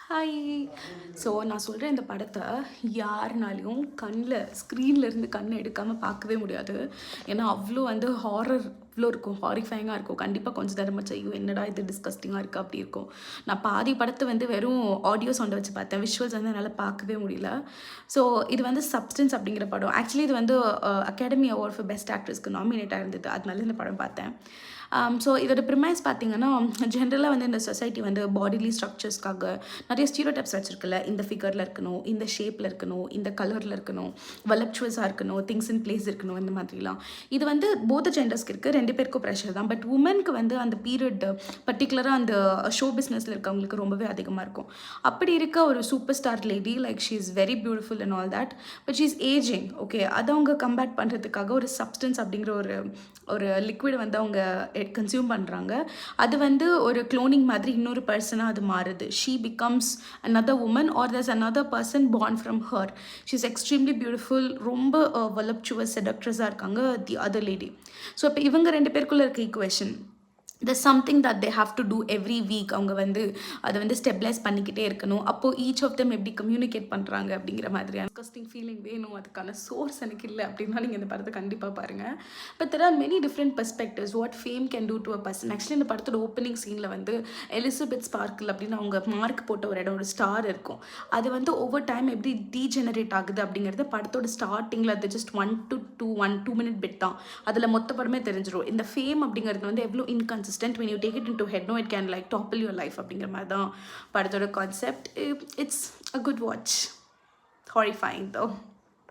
Hi. So நான் சொல்கிற இந்த படத்தை யாருனாலையும் ஸ்க்ரீன்லேருந்து கண்ணை எடுக்காமல் பார்க்கவே முடியாது. ஏன்னா அவ்வளோ வந்து ஹாரர் அவ்வளோ இருக்கும், ஹாரிஃபைங்காக இருக்கும். கண்டிப்பாக கொஞ்சம் நேரமாக செய்யும், என்னடா இது டிஸ்கஸ்டிங்காக இருக்குது அப்படி இருக்கும். நான் பாதி படத்தை வந்து வெறும் ஆடியோ சவுண்டை வச்சு பார்த்தேன், விஷுவல்ஸ் வந்து என்னால் பார்க்கவே முடியல. ஸோ இது வந்து சப்ஸ்டன்ஸ் அப்படிங்கிற படம். ஆக்சுவலி இது வந்து அகாடமி அவார்ட் ஃபார் பெஸ்ட் ஆக்ட்ரஸ்க்கு நாமினேட் ஆகிருந்தது, அதனால இந்த படம் பார்த்தேன். ஸோ இதோட ப்ரிமைஸ் பார்த்தீங்கன்னா, ஜென்ரலாக வந்து இந்த சொசைட்டி வந்து பாடிலி ஸ்ட்ரக்சர்ஸ்க்காக நிறைய ஸ்டீரியோடைப்ஸ் வச்சுருக்குல்ல. இந்த ஃபிகரில் இருக்கணும், இந்த ஷேப்பில் இருக்கணும், இந்த கலரில் இருக்கணும், வலப்சுவஸாக இருக்கணும், திங்ஸ் இன் பிளேஸ் இருக்கணும், இந்த மாதிரிலாம். இது வந்து போத் ஜெண்டர்ஸ்க்கு இருக்குது, 2 பேருக்கும் ப்ரெஷர் தான். பட் உமனுக்கு வந்து அந்த பீரியட் பர்டிகுலராக அந்த ஷோ பிஸ்னஸில் இருக்கவங்களுக்கு ரொம்பவே அதிகமாக இருக்கும். அப்படி இருக்க ஒரு super star lady, like she is very beautiful and all that, but she is ageing. Okay, அதை அவங்க கம்பேட் பண்ணுறதுக்காக ஒரு சப்ஸ்டன்ஸ் அப்படிங்கிற ஒரு லிக்விட் வந்து அவங்க கன்சியூம் பண்ணுறாங்க. அது வந்து ஒரு க்ளோனிங் மாதிரி இன்னொரு பர்சனாக அது மாறுது. She becomes another woman or there's another person born from her. She's extremely beautiful, ரொம்ப voluptuous seductress-ஆ இருக்காங்க the other lady. ஸோ இப்போ இவங்க 2 பேருக்குள்ள இருக்க equation, there's something that they have to do every week. அவங்க வந்து அதை வந்து ஸ்டெபிலைஸ் பண்ணிக்கிட்டே இருக்கணும். அப்போது ஈச் ஆஃப் தெம் எப்படி கம்யூனிகேட் பண்ணுறாங்க அப்படிங்கிற மாதிரியான டிஸ்கஸ்டிங் ஃபீலிங் வேணும். அதுக்கான சோர்ஸ் எனக்கு இல்லை அப்படின்னா நீங்கள் இந்த படத்தை கண்டிப்பாக பாருங்கள். But there are many different perspectives what fame can do to a person. Actually இந்த படத்தோட ஓப்பனிங் சீனில் வந்து எலிசபெத் ஸ்பார்க்கிள் அப்படின்னு அவங்க மார்க் போட்ட ஒரு இடம், ஒரு ஸ்டார் இருக்கும். அது வந்து ஒவ்வொரு டைம் எப்படி டீஜெனரேட் ஆகுது அப்படிங்கிறது படத்தோட ஸ்டார்டிங்கில் அது ஜஸ்ட் 1 to 2 minute பிட் தான். அதில் மொத்த படமே தெரிஞ்சிடும். இந்த ஃபேம் அப்படிங்கிறது வந்து எவ்வளோ inconsistent, when you take it into head, no, it can like topple your life அப்படிங்கிற மாதிரி தான் படத்தோட concept. It's a good watch. Horrifying though.